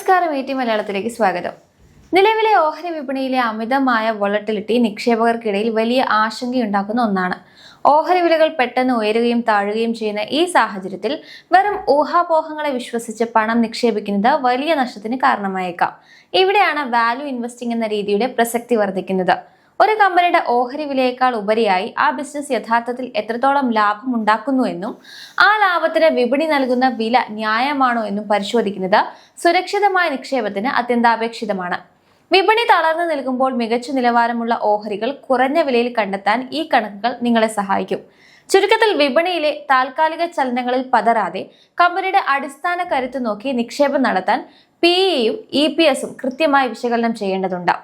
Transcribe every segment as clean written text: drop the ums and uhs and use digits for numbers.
നമസ്കാരം, മലയാളത്തിലേക്ക് സ്വാഗതം. നിലവിലെ ഓഹരി വിപണിയിലെ അമിതമായ വോളറ്റിലിറ്റി നിക്ഷേപകർക്കിടയിൽ വലിയ ആശങ്കയുണ്ടാക്കുന്ന ഒന്നാണ്. ഓഹരി വിലകൾ പെട്ടെന്ന് ഉയരുകയും താഴുകയും ചെയ്യുന്ന ഈ സാഹചര്യത്തിൽ വെറും ഊഹാപോഹങ്ങളെ വിശ്വസിച്ച് പണം നിക്ഷേപിക്കുന്നത് വലിയ നഷ്ടത്തിന് കാരണമായേക്കാം. ഇവിടെയാണ് വാല്യൂ ഇൻവെസ്റ്റിംഗ് എന്ന രീതിയുടെ പ്രസക്തി വർദ്ധിക്കുന്നത്. ഒരു കമ്പനിയുടെ ഓഹരി വിലയേക്കാൾ ഉപരിയായി ആ ബിസിനസ് യഥാർത്ഥത്തിൽ എത്രത്തോളം ലാഭം ഉണ്ടാക്കുന്നു എന്നും ആ ലാഭത്തിന് വിപണി നൽകുന്ന വില ന്യായമാണോ എന്നും പരിശോധിക്കുന്നത് സുരക്ഷിതമായ നിക്ഷേപത്തിന് അത്യന്താപേക്ഷിതമാണ്. വിപണി തളർന്നു നിൽക്കുമ്പോൾ മികച്ച നിലവാരമുള്ള ഓഹരികൾ കുറഞ്ഞ വിലയിൽ കണ്ടെത്താൻ ഈ കണക്കുകൾ നിങ്ങളെ സഹായിക്കും. ചുരുക്കത്തിൽ, വിപണിയിലെ താൽക്കാലിക ചലനങ്ങളിൽ പതറാതെ കമ്പനിയുടെ അടിസ്ഥാന കരുത്ത് നോക്കി നിക്ഷേപം നടത്താൻ PEയും EPSും കൃത്യമായി വിശകലനം ചെയ്യേണ്ടതുണ്ട്.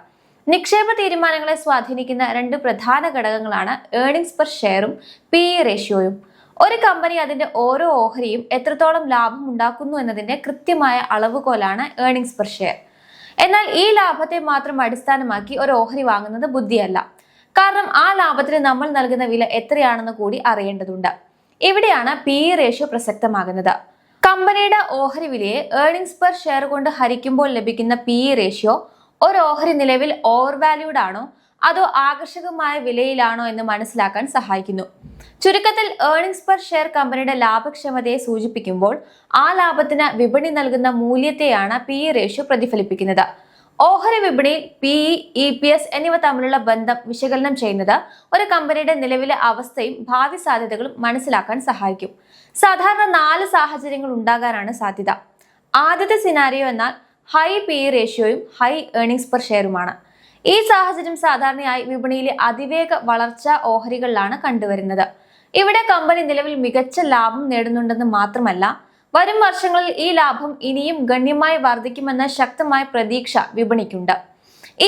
നിക്ഷേപ തീരുമാനങ്ങളെ സ്വാധീനിക്കുന്ന രണ്ട് പ്രധാന ഘടകങ്ങളാണ് ഏർണിംഗ്സ് പെർ ഷെയറും PE റേഷ്യോയും. ഒരു കമ്പനി അതിന്റെ ഓരോ ഓഹരിയും എത്രത്തോളം ലാഭം ഉണ്ടാക്കുന്നു എന്നതിന്റെ കൃത്യമായ അളവുകോലാണ് ഏർണിംഗ്സ് പെർ ഷെയർ. എന്നാൽ ഈ ലാഭത്തെ മാത്രം അടിസ്ഥാനമാക്കി ഒരു ഓഹരി വാങ്ങുന്നത് ബുദ്ധിയല്ല. കാരണം ആ ലാഭത്തിന് നമ്മൾ നൽകുന്ന വില എത്രയാണെന്ന് കൂടി അറിയേണ്ടതുണ്ട്. ഇവിടെയാണ് PE റേഷ്യോ പ്രസക്തമാകുന്നത്. കമ്പനിയുടെ ഓഹരി വിലയെ ഏർണിംഗ്സ് പെർ ഷെയർ കൊണ്ട് ഹരിക്കുമ്പോൾ ലഭിക്കുന്ന PE റേഷ്യോ ഒരു ഓഹരി നിലവിൽ ഓവർ വാല്യൂഡ് ആണോ അതോ ആകർഷകമായ വിലയിലാണോ എന്ന് മനസ്സിലാക്കാൻ സഹായിക്കുന്നു. ചുരുക്കത്തിൽ, ഏർണിംഗ്സ് പെർ ഷെയർ കമ്പനിയുടെ ലാഭക്ഷമതയെ സൂചിപ്പിക്കുമ്പോൾ ആ ലാഭത്തിന് വിപണി നൽകുന്ന മൂല്യത്തെയാണ് PE റേഷ്യോ പ്രതിഫലിപ്പിക്കുന്നത്. ഓഹരി വിപണിയിൽ PE, EPS എന്നിവ തമ്മിലുള്ള ബന്ധം വിശകലനം ചെയ്യുന്നത് ഒരു കമ്പനിയുടെ നിലവിലെ അവസ്ഥയും ഭാവി സാധ്യതകളും മനസ്സിലാക്കാൻ സഹായിക്കും. സാധാരണ 4 സാഹചര്യങ്ങൾ ഉണ്ടാകാനാണ് സാധ്യത. ആദ്യത്തെ സിനാരിയോ എന്നാൽ ഹൈ PE റേഷ്യോയും ഹൈ ഏർണിംഗ്സ് പെർ ഷെയറുമാണ്. ഈ സാഹചര്യം സാധാരണയായി വിപണിയിലെ അതിവേഗ വളർച്ചാ ഓഹരികളിലാണ് കണ്ടുവരുന്നത്. ഇവിടെ കമ്പനി നിലവിൽ മികച്ച ലാഭം നേടുന്നുണ്ടെന്ന് മാത്രമല്ല, വരും വർഷങ്ങളിൽ ഈ ലാഭം ഇനിയും ഗണ്യമായി വർദ്ധിക്കുമെന്ന ശക്തമായ പ്രതീക്ഷ വിപണിക്കുണ്ട്.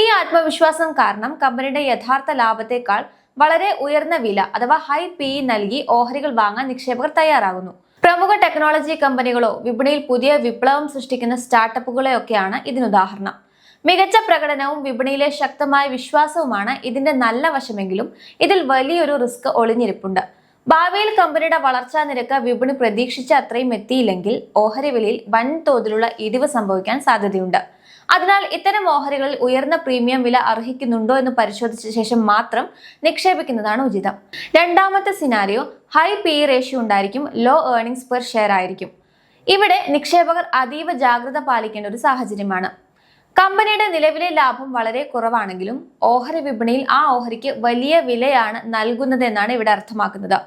ഈ ആത്മവിശ്വാസം കാരണം കമ്പനിയുടെ യഥാർത്ഥ ലാഭത്തെക്കാൾ വളരെ ഉയർന്ന വില അഥവാ ഹൈ PE നൽകി ഓഹരികൾ വാങ്ങാൻ നിക്ഷേപകർ തയ്യാറാകുന്നു. പ്രമുഖ ടെക്നോളജി കമ്പനികളോ വിപണിയിൽ പുതിയ വിപ്ലവം സൃഷ്ടിക്കുന്ന സ്റ്റാർട്ടപ്പുകളെയൊക്കെയാണ് ഇതിനുദാഹരണം. മികച്ച പ്രകടനവും വിപണിയിലെ ശക്തമായ വിശ്വാസവുമാണ് ഇതിന്റെ നല്ല വശമെങ്കിലും ഇതിൽ വലിയൊരു റിസ്ക് ഒളിഞ്ഞിരിപ്പുണ്ട്. ഭാവിയിൽ കമ്പനിയുടെ വളർച്ചാ നിരക്ക് വിപണി പ്രതീക്ഷിച്ച അത്രയും എത്തിയില്ലെങ്കിൽ ഓഹരി വിലയിൽ വൻതോതിലുള്ള ഇടിവ് സംഭവിക്കാൻ സാധ്യതയുണ്ട്. അതിനാൽ ഇത്തരം ഓഹരികളിൽ ഉയർന്ന പ്രീമിയം വില അർഹിക്കുന്നുണ്ടോ എന്ന് പരിശോധിച്ച ശേഷം മാത്രം നിക്ഷേപിക്കുന്നതാണ് ഉചിതം. രണ്ടാമത്തെ സിനാരിയോ ഹൈ PE റേഷ്യോ ഉണ്ടായിരിക്കും, ലോ ഏർണിംഗ്സ് പെർ ഷെയർ ആയിരിക്കും. ഇവിടെ നിക്ഷേപകർ അതീവ ജാഗ്രത പാലിക്കേണ്ട ഒരു സാഹചര്യമാണ്. കമ്പനിയുടെ നിലവിലെ ലാഭം വളരെ കുറവാണെങ്കിലും ഓഹരി വിപണിയിൽ ആ ഓഹരിക്ക് വലിയ വിലയാണ് നൽകുന്നതെന്നാണ് ഇവിടെ അർത്ഥമാക്കുന്നത്.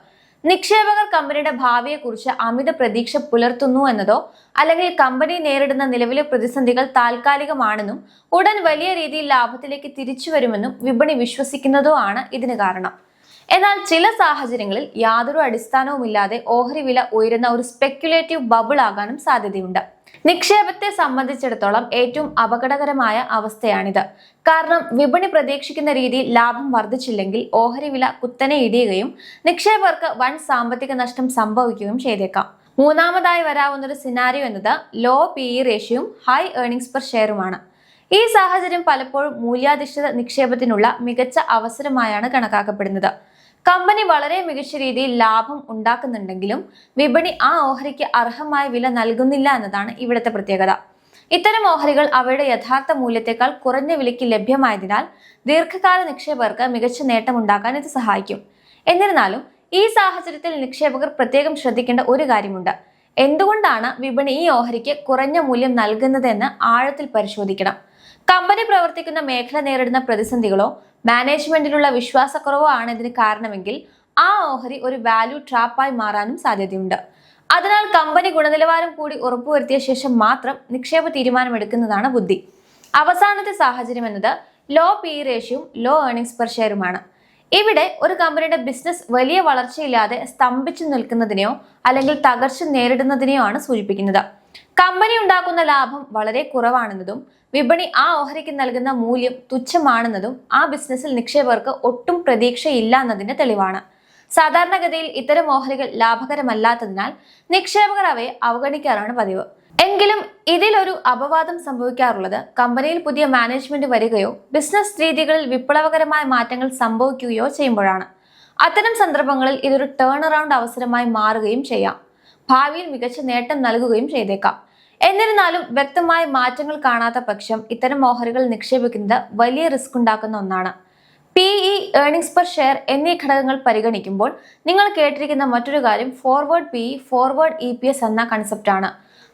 നിക്ഷേപകർ കമ്പനിയുടെ ഭാവിയെക്കുറിച്ച് അമിത പ്രതീക്ഷ പുലർത്തുന്നു എന്നതോ അല്ലെങ്കിൽ കമ്പനി നേരിടുന്ന നിലവിലെ പ്രതിസന്ധികൾ താൽക്കാലികമാണെന്നും ഉടൻ വലിയ രീതിയിൽ ലാഭത്തിലേക്ക് തിരിച്ചു വരുമെന്നും വിപണി വിശ്വസിക്കുന്നതോ ആണ് ഇതിന് കാരണം. എന്നാൽ ചില സാഹചര്യങ്ങളിൽ യാതൊരു അടിസ്ഥാനവുമില്ലാതെ ഓഹരി വില ഉയരുന്ന ഒരു സ്പെക്യുലേറ്റീവ് ബബിൾ ആകാനും സാധ്യതയുണ്ട്. നിക്ഷേപത്തെ സംബന്ധിച്ചിടത്തോളം ഏറ്റവും അപകടകരമായ അവസ്ഥയാണിത്. കാരണം വിപണി പ്രതീക്ഷിക്കുന്ന രീതിയിൽ ലാഭം വർദ്ധിച്ചില്ലെങ്കിൽ ഓഹരി വില കുത്തനെ ഇടിയുകയും നിക്ഷേപകർക്ക് വൻ സാമ്പത്തിക നഷ്ടം സംഭവിക്കുകയും ചെയ്തേക്കാം. മൂന്നാമതായി വരാവുന്ന ഒരു സിനാരിയോ എന്നത് ലോ PE റേഷ്യോയും ഹൈ ഏർണിംഗ്സ് പെർ ഷെയറുമാണ്. ഈ സാഹചര്യം പലപ്പോഴും മൂല്യാധിഷ്ഠിത നിക്ഷേപത്തിനുള്ള മികച്ച അവസരമായാണ് കണക്കാക്കപ്പെടുന്നത്. കമ്പനി വളരെ മികച്ച രീതിയിൽ ലാഭം ഉണ്ടാക്കുന്നുണ്ടെങ്കിലും വിപണി ആ ഓഹരിക്ക് അർഹമായ വില നൽകുന്നില്ല എന്നതാണ് ഇവിടുത്തെ പ്രത്യേകത. ഇത്തരം ഓഹരികൾ അവയുടെ യഥാർത്ഥ മൂല്യത്തെക്കാൾ കുറഞ്ഞ വിലയ്ക്ക് ലഭ്യമായതിനാൽ ദീർഘകാല നിക്ഷേപകർക്ക് മികച്ച നേട്ടം ഉണ്ടാക്കാൻ ഇത് സഹായിക്കും. എന്നിരുന്നാലും ഈ സാഹചര്യത്തിൽ നിക്ഷേപകർ പ്രത്യേകം ശ്രദ്ധിക്കേണ്ട ഒരു കാര്യമുണ്ട്. എന്തുകൊണ്ടാണ് വിപണി ഈ ഓഹരിക്ക് കുറഞ്ഞ മൂല്യം നൽകുന്നതെന്ന് ആഴത്തിൽ പരിശോധിക്കണം. കമ്പനി പ്രവർത്തിക്കുന്ന മേഖല നേരിടുന്ന പ്രതിസന്ധികളോ മാനേജ്മെന്റിലുള്ള വിശ്വാസക്കുറവോ ആണ് ഇതിന് കാരണമെങ്കിൽ ആ ഓഹരി ഒരു വാല്യൂ ട്രാപ്പായി മാറാനും സാധ്യതയുണ്ട്. അതിനാൽ കമ്പനി ഗുണനിലവാരം കൂടി ഉറപ്പുവരുത്തിയ ശേഷം മാത്രം നിക്ഷേപ തീരുമാനമെടുക്കുന്നതാണ് ബുദ്ധി. അവസാനത്തെ സാഹചര്യം എന്നത് ലോ PE റേഷ്യോയും ലോ ഏർണിംഗ്സ് പെർ ഷെയറുമാണ്. ഇവിടെ ഒരു കമ്പനിയുടെ ബിസിനസ് വലിയ വളർച്ചയില്ലാതെ സ്തംഭിച്ചു നിൽക്കുന്നതിനെയോ അല്ലെങ്കിൽ തകർച്ച നേരിടുന്നതിനെയോ ആണ് സൂചിപ്പിക്കുന്നത്. കമ്പനി ഉണ്ടാക്കുന്ന ലാഭം വളരെ കുറവാണെന്നതും വിപണി ആ ഓഹരിക്ക് നൽകുന്ന മൂല്യം തുച്ഛമാണെന്നതും ആ ബിസിനസ്സിൽ നിക്ഷേപകർക്ക് ഒട്ടും പ്രതീക്ഷയില്ല എന്നതിന്റെ തെളിവാണ്. സാധാരണഗതിയിൽ ഇത്തരം ഓഹരികൾ ലാഭകരമല്ലാത്തതിനാൽ നിക്ഷേപകർ അവയെ അവഗണിക്കാറാണ് പതിവ്. എങ്കിലും ഇതിലൊരു അപവാദം സംഭവിക്കാറുള്ളത് കമ്പനിയിൽ പുതിയ മാനേജ്മെന്റ് വരികയോ ബിസിനസ് രീതികളിൽ വിപ്ലവകരമായ മാറ്റങ്ങൾ സംഭവിക്കുകയോ ചെയ്യുമ്പോഴാണ്. അത്തരം സന്ദർഭങ്ങളിൽ ഇതൊരു ടേൺ അറൗണ്ട് അവസരമായി മാറുകയും ചെയ്യാം. ഭാവിയിൽ മികച്ച നേട്ടം നൽകുകയും ചെയ്തേക്കാം. എന്നിരുന്നാലും വ്യക്തമായ മാറ്റങ്ങൾ കാണാത്ത പക്ഷം ഇത്തരം ഓഹരികൾ നിക്ഷേപിക്കുന്നത് വലിയ റിസ്ക് ഉണ്ടാക്കുന്ന ഒന്നാണ്. PE, ഏർണിംഗ്സ് പെർ ഷെയർ എന്നീ ഘടകങ്ങൾ പരിഗണിക്കുമ്പോൾ നിങ്ങൾ കേട്ടിരിക്കുന്ന മറ്റൊരു കാര്യം ഫോർവേഡ് PE, ഫോർവേഡ് EPS എന്ന കൺസെപ്റ്റാണ്.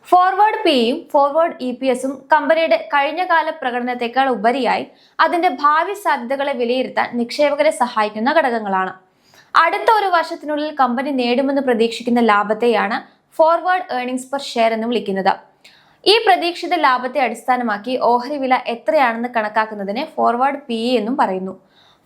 ഫോർവേഡ് PEയും ഫോർവേഡ് EPSും കമ്പനിയുടെ കഴിഞ്ഞകാല പ്രകടനത്തെക്കാൾ ഉപരിയായി അതിന്റെ ഭാവി സാധ്യതകളെ വിലയിരുത്താൻ നിക്ഷേപകരെ സഹായിക്കുന്ന ഘടകങ്ങളാണ്. അടുത്ത ഒരു വർഷത്തിനുള്ളിൽ കമ്പനി നേടുമെന്ന് പ്രതീക്ഷിക്കുന്ന ലാഭത്തെയാണ് ഫോർവേഡ് ഏർണിംഗ്സ് പെർ ഷെയർ എന്ന് വിളിക്കുന്നത്. ഈ പ്രതീക്ഷിത ലാഭത്തെ അടിസ്ഥാനമാക്കി ഓഹരി വില എത്രയാണെന്ന് കണക്കാക്കുന്നതിനെ ഫോർവേഡ് PE എന്നും പറയുന്നു.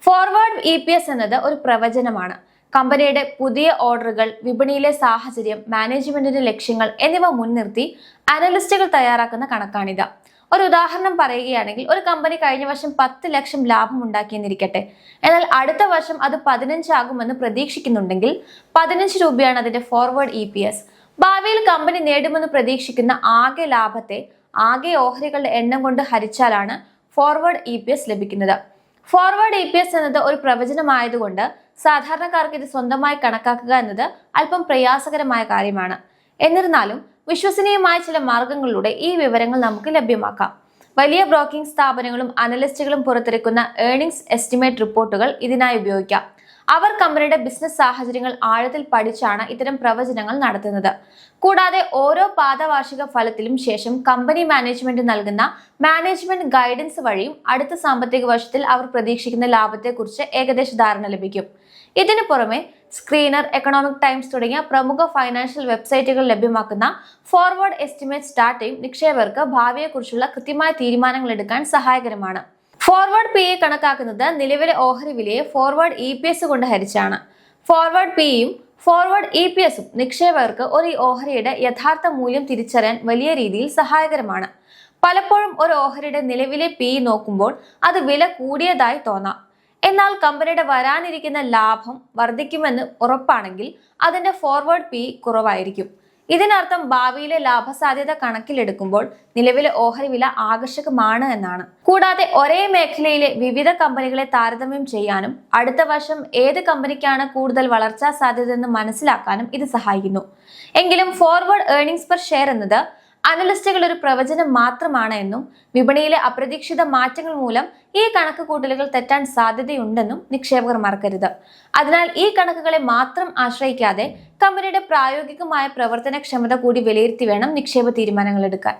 ഫോർവേഡ് EPS എന്നത് ഒരു പ്രവചനമാണ്. കമ്പനിയുടെ പുതിയ ഓർഡറുകൾ, വിപണിയിലെ സാഹചര്യം, മാനേജ്മെന്റിന്റെ ലക്ഷ്യങ്ങൾ എന്നിവ മുൻനിർത്തി അനലിസ്റ്റുകൾ തയ്യാറാക്കുന്ന കണക്കാണിത്. ഒരു ഉദാഹരണം പറയുകയാണെങ്കിൽ, ഒരു കമ്പനി കഴിഞ്ഞ വർഷം 10 ലക്ഷം ലാഭം ഉണ്ടാക്കിയെന്നിരിക്കട്ടെ. എന്നാൽ അടുത്ത വർഷം അത് 15 ആകുമെന്ന് പ്രതീക്ഷിക്കുന്നുണ്ടെങ്കിൽ 15 രൂപയാണ് അതിന്റെ ഫോർവേഡ് EPS. ഭാവിയിൽ കമ്പനി നേടുമെന്ന് പ്രതീക്ഷിക്കുന്ന ആകെ ലാഭത്തെ ആകെ ഓഹരികളുടെ എണ്ണം കൊണ്ട് ഹരിച്ചാലാണ് ഫോർവേഡ് EPS ലഭിക്കുന്നത്. ഫോർവേഡ് EPS എന്നത് ഒരു പ്രവചനമായതുകൊണ്ട് സാധാരണക്കാർക്ക് ഇത് സ്വന്തമായി കണക്കാക്കുക എന്നത് അല്പം പ്രയാസകരമായ കാര്യമാണ്. എന്നിരുന്നാലും വിശ്വസനീയമായ ചില മാർഗങ്ങളിലൂടെ ഈ വിവരങ്ങൾ നമുക്ക് ലഭ്യമാക്കാം. വലിയ ബ്രോക്കിംഗ് സ്ഥാപനങ്ങളും അനലിസ്റ്റുകളും പുറത്തിറക്കുന്ന ഏർണിംഗ്സ് എസ്റ്റിമേറ്റ് റിപ്പോർട്ടുകൾ ഇതിനായി ഉപയോഗിക്കാം. അവർ കമ്പനിയുടെ ബിസിനസ് സാഹചര്യങ്ങൾ ആഴത്തിൽ പഠിച്ചാണ് ഇത്തരം പ്രവചനങ്ങൾ നടത്തുന്നത്. കൂടാതെ ഓരോ പാദവാർഷിക ഫലത്തിലും ശേഷം കമ്പനി മാനേജ്മെന്റ് നൽകുന്ന മാനേജ്മെന്റ് ഗൈഡൻസ് വഴിയും അടുത്ത സാമ്പത്തിക വർഷത്തിൽ അവർ പ്രതീക്ഷിക്കുന്ന ലാഭത്തെക്കുറിച്ച് ഏകദേശ ധാരണ ലഭിക്കും. ഇതിനു പുറമെ സ്ക്രീനർ, എക്കണോമിക് ടൈംസ് തുടങ്ങിയ പ്രമുഖ ഫൈനാൻഷ്യൽ വെബ്സൈറ്റുകൾ ലഭ്യമാക്കുന്ന ഫോർവേഡ് എസ്റ്റിമേറ്റ് ഡാറ്റയും നിക്ഷേപകർക്ക് ഭാവിയെക്കുറിച്ചുള്ള കൃത്യമായ തീരുമാനങ്ങൾ എടുക്കാൻ സഹായകരമാണ്. ഫോർവേഡ് PE കണക്കാക്കുന്നത് നിലവിലെ ഓഹരി വിലയെ ഫോർവേഡ് EPS കൊണ്ട് ഹരിച്ചാണ്. ഫോർവേഡ് PEയും ഫോർവേഡ് EPSും നിക്ഷേപകർക്ക് ഒരു ഓഹരിയുടെ യഥാർത്ഥ മൂല്യം തിരിച്ചറിയാൻ വലിയ രീതിയിൽ സഹായകരമാണ്. പലപ്പോഴും ഒരു ഓഹരിയുടെ നിലവിലെ PE നോക്കുമ്പോൾ അത് വില കൂടിയതായി തോന്നാം. എന്നാൽ കമ്പനിയുടെ വരാനിരിക്കുന്ന ലാഭം വർദ്ധിക്കുമെന്ന് ഉറപ്പാണെങ്കിൽ അതിന്റെ ഫോർവേഡ് PE കുറവായിരിക്കും. ഇതിനർത്ഥം ഭാവിയിലെ ലാഭസാധ്യത കണക്കിലെടുക്കുമ്പോൾ നിലവിലെ ഓഹരി വില ആകർഷകമാണ് എന്നാണ്. കൂടാതെ ഒരേ മേഖലയിലെ വിവിധ കമ്പനികളെ താരതമ്യം ചെയ്യാനും അടുത്ത വർഷം ഏത് കമ്പനിക്കാണ് കൂടുതൽ വളർച്ചാ സാധ്യതയെന്ന് മനസ്സിലാക്കാനും ഇത് സഹായിക്കുന്നു. എങ്കിലും ഫോർവേഡ് ഏർണിംഗ്സ് പെർ ഷെയർ എന്നത് അനലിസ്റ്റുകൾ ഒരു പ്രവചനം മാത്രമാണ് എന്നും വിപണിയിലെ അപ്രതീക്ഷിത മാറ്റങ്ങൾ മൂലം ഈ കണക്ക് കൂട്ടലുകൾ തെറ്റാൻ സാധ്യതയുണ്ടെന്നും നിക്ഷേപകർ മറക്കരുത്. അതിനാൽ ഈ കണക്കുകളെ മാത്രം ആശ്രയിക്കാതെ കമ്പനിയുടെ പ്രായോഗികമായ പ്രവർത്തനക്ഷമത കൂടി വിലയിരുത്തി വേണം നിക്ഷേപ തീരുമാനങ്ങൾ എടുക്കാൻ.